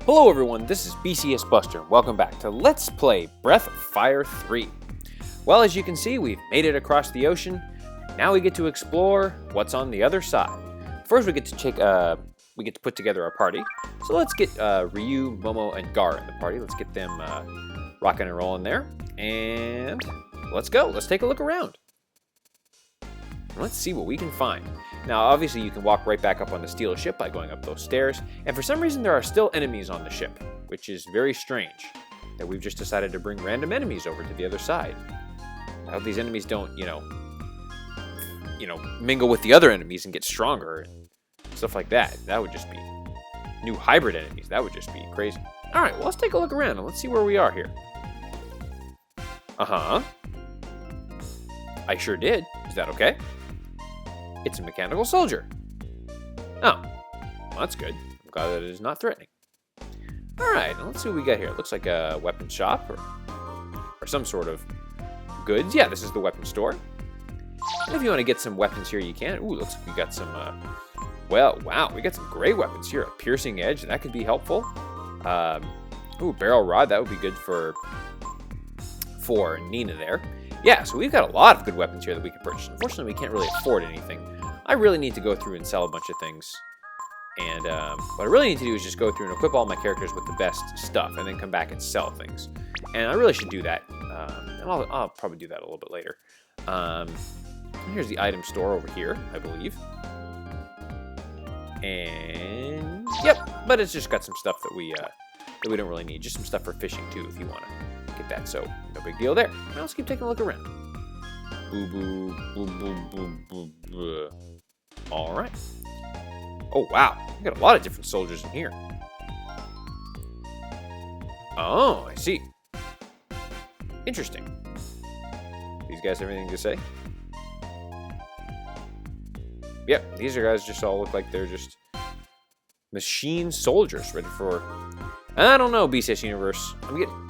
Hello everyone, this is BCS Buster, and welcome back to Let's Play Breath of Fire 3. Well, as you can see, we've made it across the ocean. Now we get to explore what's on the other side. First, we get to put together our party. So let's get Ryu, Momo, and Gar in the party. Let's get them rocking and rolling there. And let's go. Let's take a look around. Let's see what we can find. Now, obviously, you can walk right back up on the steel ship by going up those stairs. And for some reason, there are still enemies on the ship, which is very strange. That we've just decided to bring random enemies over to the other side. I hope these enemies don't, mingle with the other enemies and get stronger and stuff like that. That would just be new hybrid enemies. That would just be crazy. All right, well, let's take a look around and let's see where we are here. I sure did. Is that okay? It's a mechanical soldier. Oh, well, that's good. I'm glad that it is not threatening. All right, let's see what we got here. It looks like a weapon shop or some sort of goods. Yeah, this is the weapon store. And if you want to get some weapons here, you can. Ooh, looks like we got some, well, wow, we got some great weapons here. A piercing edge, that could be helpful. Ooh, barrel rod, that would be good for Nina there. Yeah, so we've got a lot of good weapons here that we can purchase. Unfortunately, we can't really afford anything. I really need to go through and sell a bunch of things. And what I really need to do is just go through and equip all my characters with the best stuff and then come back and sell things. And I really should do that. And I'll probably do that a little bit later. Here's the item store over here, I believe. And yep, but it's just got some stuff that we don't really need. Just some stuff for fishing too, if you want to get that. So no big deal there. Now let's keep taking a look around. Boo boo boo boo boo boo boo. All right. Oh wow, we got a lot of different soldiers in here. Oh, I see. Interesting. These guys have anything to say? Yep, these are guys just all look like they're just machine soldiers ready for... I don't know, BCS Universe.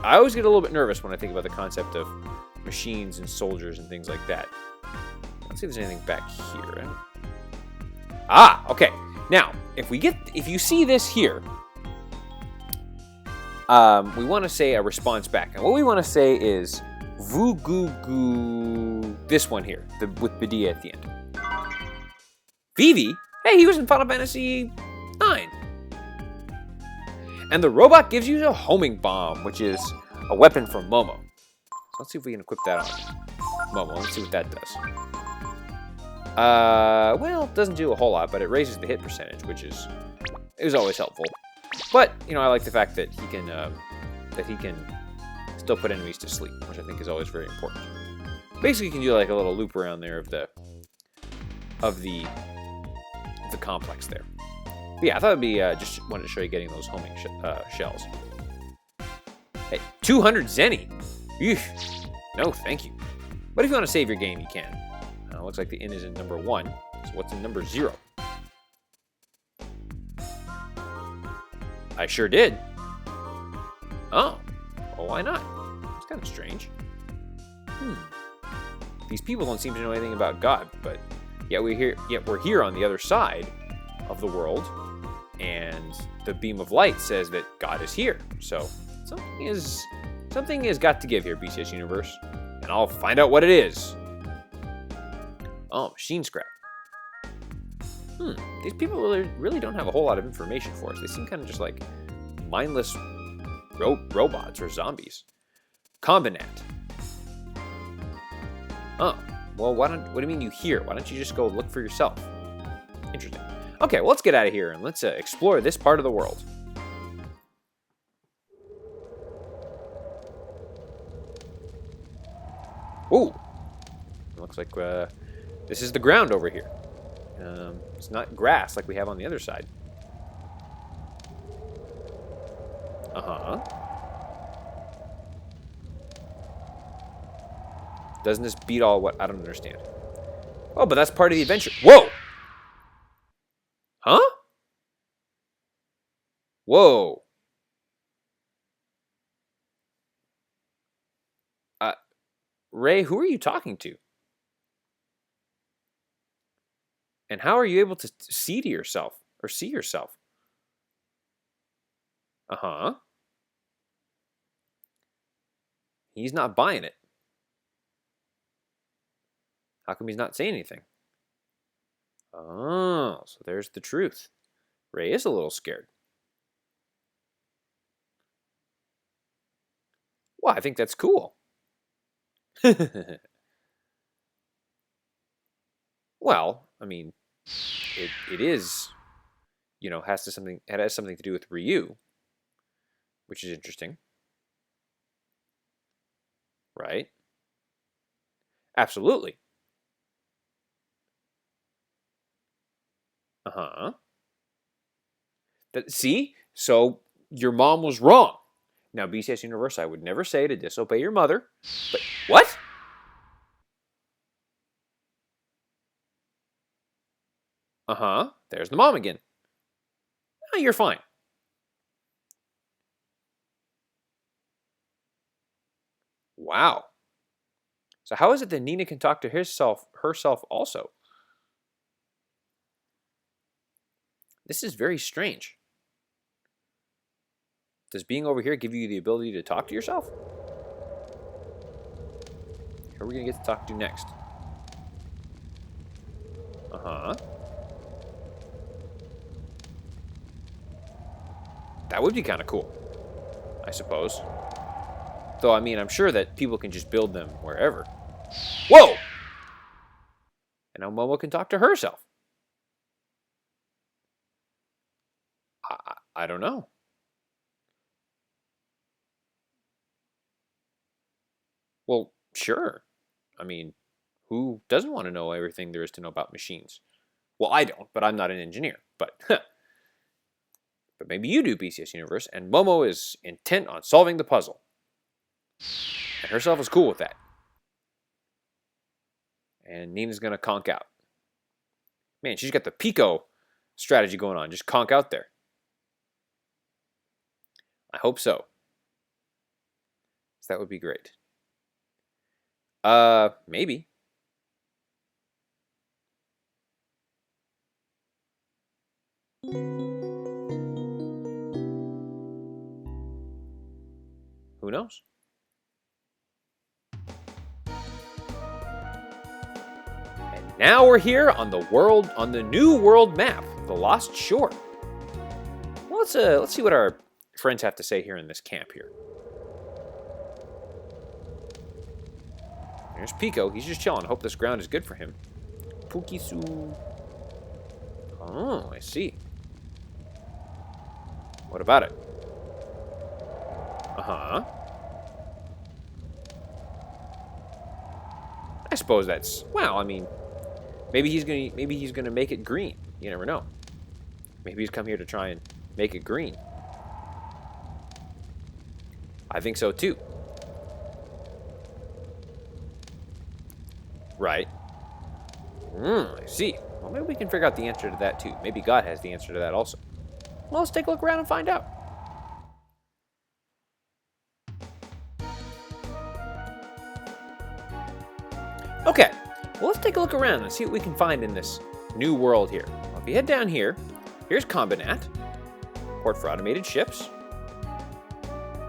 I always get a little bit nervous when I think about the concept of machines and soldiers and things like that. Let's see if there's anything back here. Ah, okay. Now, if you see this here, we want to say a response back. And what we want to say is Vugugu, this one here, with Badia at the end. Vivi? Hey, he was in Final Fantasy IX. And the robot gives you a homing bomb, which is a weapon from Momo. So let's see if we can equip that on Momo. Let's see what that does. Well, it doesn't do a whole lot, but it raises the hit percentage, which is always helpful. But I like the fact that he can still put enemies to sleep, which I think is always very important. Basically, you can do like a little loop around there of the complex there. But yeah, I thought it'd be just wanted to show you getting those homing shells. Hey, 200 Zenny. Eesh. No, thank you. But if you want to save your game, you can. Looks like the inn is in number 1. So what's in number 0? I sure did. Oh. Well, why not? It's kind of strange. These people don't seem to know anything about God, but yet we're here on the other side of the world, and the beam of light says that God is here. So something has got to give here, BCS Universe, and I'll find out what it is. Oh, machine scrap. These people really don't have a whole lot of information for us. They seem kind of just like mindless robots or zombies. Combinat. Oh, well, what do you mean you hear? Why don't you just go look for yourself? Interesting. Okay, well, let's get out of here and let's explore this part of the world. Ooh. Looks like this is the ground over here. It's not grass like we have on the other side. Doesn't this beat all what? I don't understand. Oh, but that's part of the adventure. Whoa! Huh? Whoa. Ray, who are you talking to? And how are you able to see yourself? Uh-huh. He's not buying it. How come he's not saying anything? Oh, so there's the truth. Ray is a little scared. Well, I think that's cool. Well, I mean, it is, you know, it has something to do with Ryu, which is interesting. Right? Absolutely. Uh-huh. See? So your mom was wrong. Now, BCS Universe, I would never say to disobey your mother. But what? Uh-huh. There's the mom again. Oh, you're fine. Wow. So how is it that Nina can talk to herself also? This is very strange. Does being over here give you the ability to talk to yourself? Who are we going to get to talk to next? Uh-huh. That would be kind of cool, I suppose. Though, I mean, I'm sure that people can just build them wherever. Whoa! And now Momo can talk to herself. I don't know. Well, sure. I mean, who doesn't want to know everything there is to know about machines? Well, I don't, but I'm not an engineer. But maybe you do, BCS Universe, and Momo is intent on solving the puzzle. And herself is cool with that. And Nina's going to conk out. Man, she's got the Pico strategy going on. Just conk out there. I hope so. That would be great. Maybe. Who knows? And now we're here on the new world map, the Lost Shore. Well, let's see what our friends have to say here in this camp here. There's Pico. He's just chilling. Hope this ground is good for him. Pukisu. Oh, I see. What about it? Uh-huh. I suppose that's, well, I mean, maybe he's gonna make it green. You never know. Maybe he's come here to try and make it green. I think so too. Right. I see. Well, maybe we can figure out the answer to that too. Maybe God has the answer to that also. Well, let's take a look around and find out. Okay. Well, let's take a look around and see what we can find in this new world here. Well, if you head down here, here's Combinat. Port for automated ships.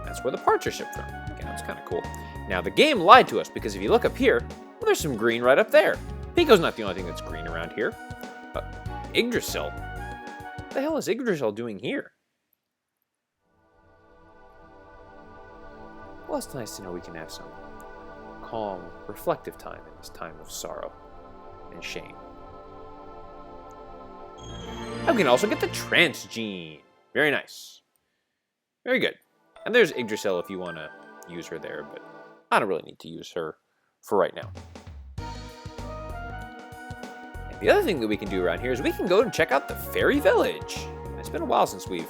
That's where the parts are shipped from. Okay, that's kind of cool. Now, the game lied to us because if you look up here, well, there's some green right up there. Pico's not the only thing that's green around here. Yggdrasil? What the hell is Yggdrasil doing here? Well, it's nice to know we can have some calm, reflective time in this time of sorrow and shame. And we can also get the trance gene. Very nice. Very good. And there's Yggdrasil if you want to use her there, but I don't really need to use her for right now. And the other thing that we can do around here is we can go and check out the Fairy Village. It's been a while since we've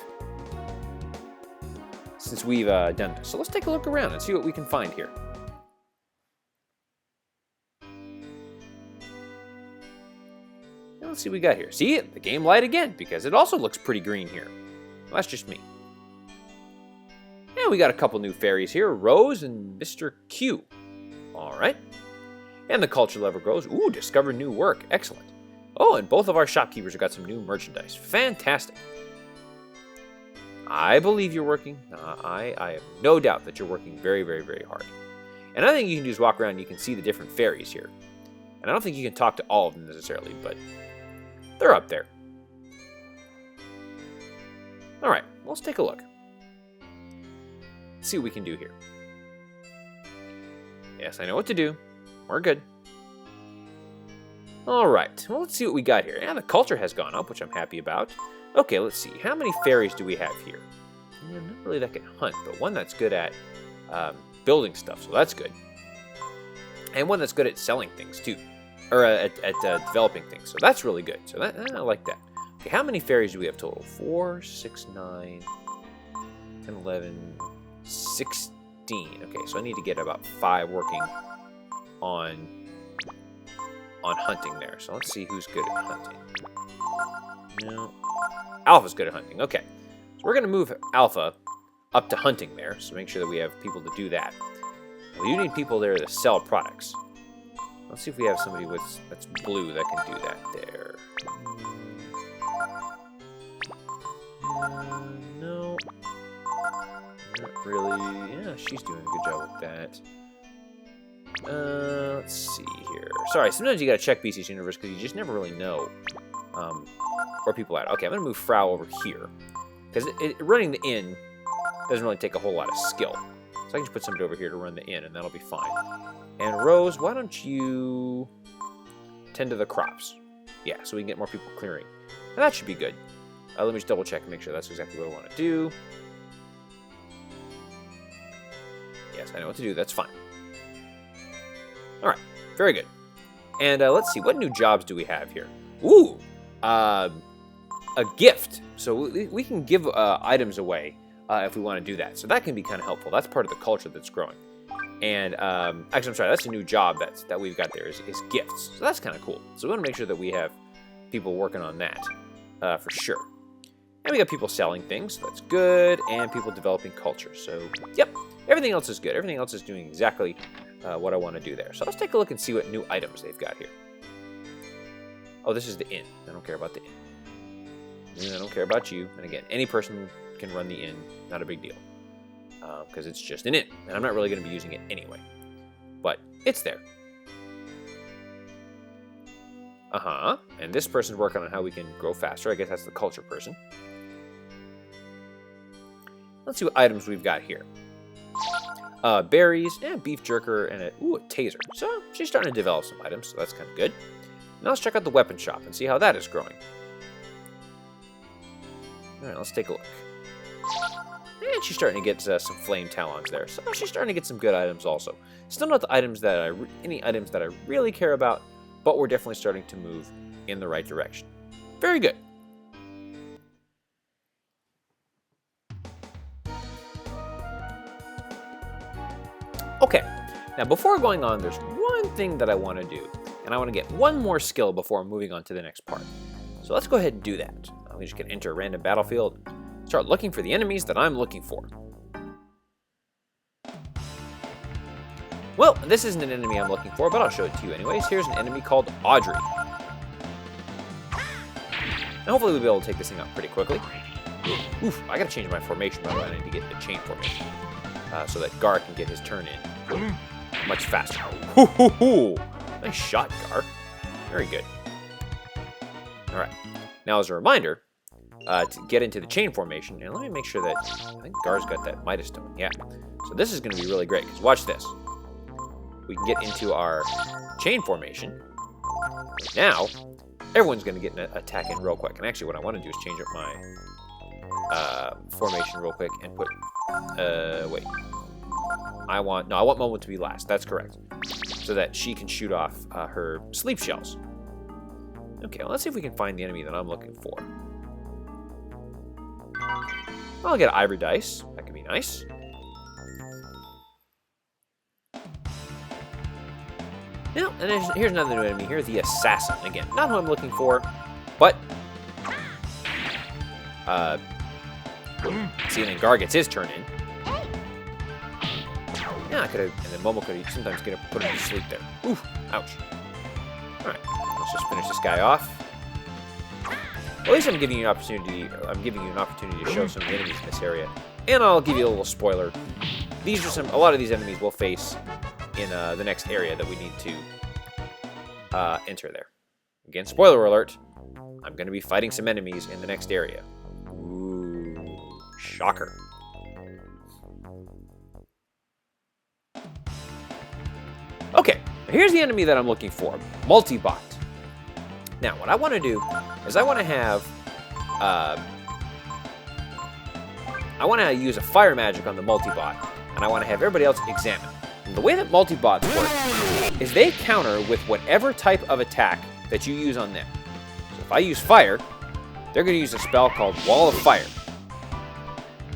done this. So let's take a look around and see what we can find here. Now let's see what we got here. See, the game light again because it also looks pretty green here. Well, that's just me. And we got a couple new fairies here, Rose and Mr. Q. All right. And the culture level grows. Ooh, discover new work. Excellent. Oh, and both of our shopkeepers have got some new merchandise. Fantastic. I believe you're working. I have no doubt that you're working very, very, very hard. And I think you can just walk around and you can see the different fairies here. And I don't think you can talk to all of them necessarily, but they're up there. Alright, well, let's take a look. Let's see what we can do here. Yes, I know what to do. We're good. Alright, well, let's see what we got here. Yeah, the culture has gone up, which I'm happy about. Okay, let's see. How many fairies do we have here? Yeah, not really that can hunt, but one that's good at building stuff, so that's good. And one that's good at selling things, too. Or at developing things, so that's really good. So that, I like that. Okay, how many fairies do we have total? 4, 6, 9, 10, 11, 16. Okay, so I need to get about 5 working on hunting there. So let's see who's good at hunting. No. Alpha's good at hunting. Okay. So we're going to move Alpha up to hunting there. So make sure that we have people to do that. We do need people there to sell products. Let's see if we have somebody that's blue that can do that there. No. Not really. Yeah, she's doing a good job with that. Let's see here. Sorry, sometimes you gotta check BC's Universe because you just never really know where people are at. Okay, I'm gonna move Frau over here because running the inn doesn't really take a whole lot of skill. So I can just put somebody over here to run the inn, and that'll be fine. And Rose, why don't you tend to the crops? Yeah, so we can get more people clearing. And that should be good. Let me just double check and make sure that's exactly what I want to do. Yes, I know what to do. That's fine. All right, very good. And let's see, what new jobs do we have here? Ooh, a gift. So we can give items away if we want to do that. So that can be kind of helpful. That's part of the culture that's growing. And actually, I'm sorry, that's a new job that we've got there is gifts. So that's kind of cool. So we want to make sure that we have people working on that for sure. And we got people selling things, so that's good. And people developing culture. So, yep, everything else is good. Everything else is doing exactly what I want to do there. So let's take a look and see what new items they've got here. Oh, this is the inn. I don't care about the inn. I don't care about you. And again, any person can run the inn. Not a big deal. Because it's just an inn. And I'm not really going to be using it anyway. But it's there. And this person's working on how we can grow faster. I guess that's the culture person. Let's see what items we've got here. Berries, beef jerker, and a taser. So she's starting to develop some items, so that's kind of good. Now let's check out the weapon shop and see how that is growing. Alright, let's take a look. And she's starting to get some flame talons there. So she's starting to get some good items also. Still not the items that any items that I really care about, but we're definitely starting to move in the right direction. Very good. Okay, now before going on, there's one thing that I want to do, and I want to get one more skill before moving on to the next part. So let's go ahead and do that. I'm just going to enter a random battlefield, start looking for the enemies that I'm looking for. Well, this isn't an enemy I'm looking for, but I'll show it to you anyways. Here's an enemy called Audrey. Now hopefully we'll be able to take this thing out pretty quickly. Oof, I gotta change my formation, by the way. I need to get the chain formation. So that Gar can get his turn in much faster. Nice shot, Gar. Very good. Alright. Now as a reminder, to get into the chain formation, and let me make sure that, I think Gar's got that Midas Stone. Yeah. So this is going to be really great, because watch this. We can get into our chain formation. Now, everyone's going to get an attack in real quick. And actually what I want to do is change up my formation real quick and put, wait. I want Momo to be last. That's correct. So that she can shoot off her sleep shells. Okay, well, let's see if we can find the enemy that I'm looking for. I'll get an ivory dice. That could be nice. Now, and here's another new enemy here, the Assassin. Again, not who I'm looking for, but see, and then Gar gets his turn in. Yeah, I could have, and then Momo could have sometimes put him to sleep there. Oof, ouch. Alright, let's just finish this guy off. at least I'm giving you an opportunity. I'm giving you an opportunity to show some of the enemies in this area, and I'll give you a little spoiler. These are a lot of these enemies we'll face in the next area that we need to enter there. Again, spoiler alert. I'm going to be fighting some enemies in the next area. Ooh, shocker. Okay, here's the enemy that I'm looking for, Multibot. Now, what I want to do is I want to have, I want to use a fire magic on the Multibot, and I want to have everybody else examine. And the way that Multibots work is they counter with whatever type of attack that you use on them. So if I use fire, they're going to use a spell called Wall of Fire.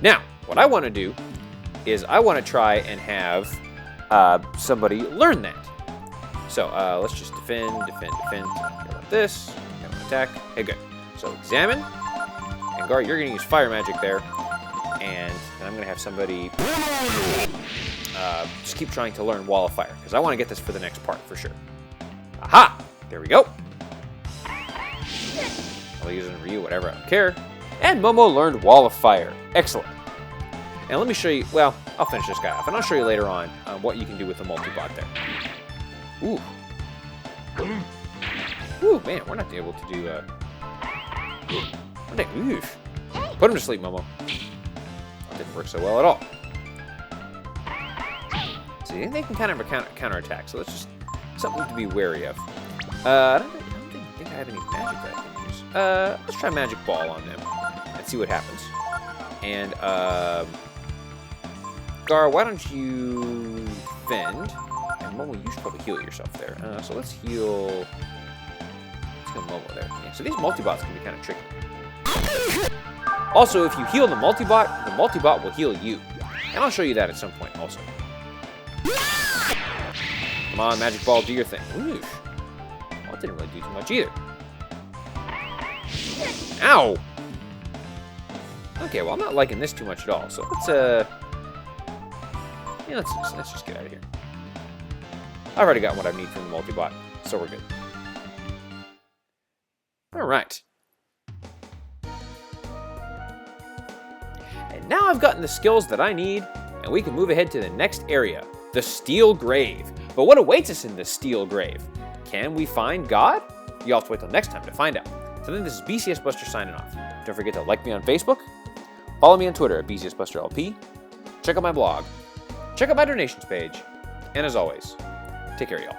Now, what I want to do is I want to try and have somebody learn that. So let's just defend. Care about this. Attack. Okay, good. So examine. And Gar, you're going to use fire magic there. And I'm going to have somebody just keep trying to learn Wall of Fire, because I want to get this for the next part for sure. Aha! There we go. I'll use it for you, whatever, I don't care. And Momo learned Wall of Fire. Excellent. And let me show you, well, I'll finish this guy off, and I'll show you later on what you can do with the Multibot there. Ooh. Ooh, man, we're not able to do, oof. Put him to sleep, Momo. That didn't work so well at all. See, they can kind of counterattack, so that's just something to be wary of. I don't think I have any magic that I can use. Let's try Magic Ball on them and see what happens. And, Gar, why don't you defend? And Momo, you should probably heal yourself there. So let's heal Momo there. Yeah, so these Multibots can be kind of tricky. Also, if you heal the Multibot will heal you. And I'll show you that at some point also. Come on, Magic Ball, do your thing. Oof. Well, it didn't really do too much either. Ow! Okay, well, I'm not liking this too much at all. So let's, yeah, let's just get out of here. I've already got what I need from the Multibot, so we're good. All right. And now I've gotten the skills that I need, and we can move ahead to the next area, the Steel Grave. But what awaits us in the Steel Grave? Can we find God? You'll have to wait till next time to find out. So then this is BCS Buster signing off. Don't forget to like me on Facebook, follow me on Twitter at BCSBusterLP, check out my blog, check out my donations page, and as always, take care, y'all.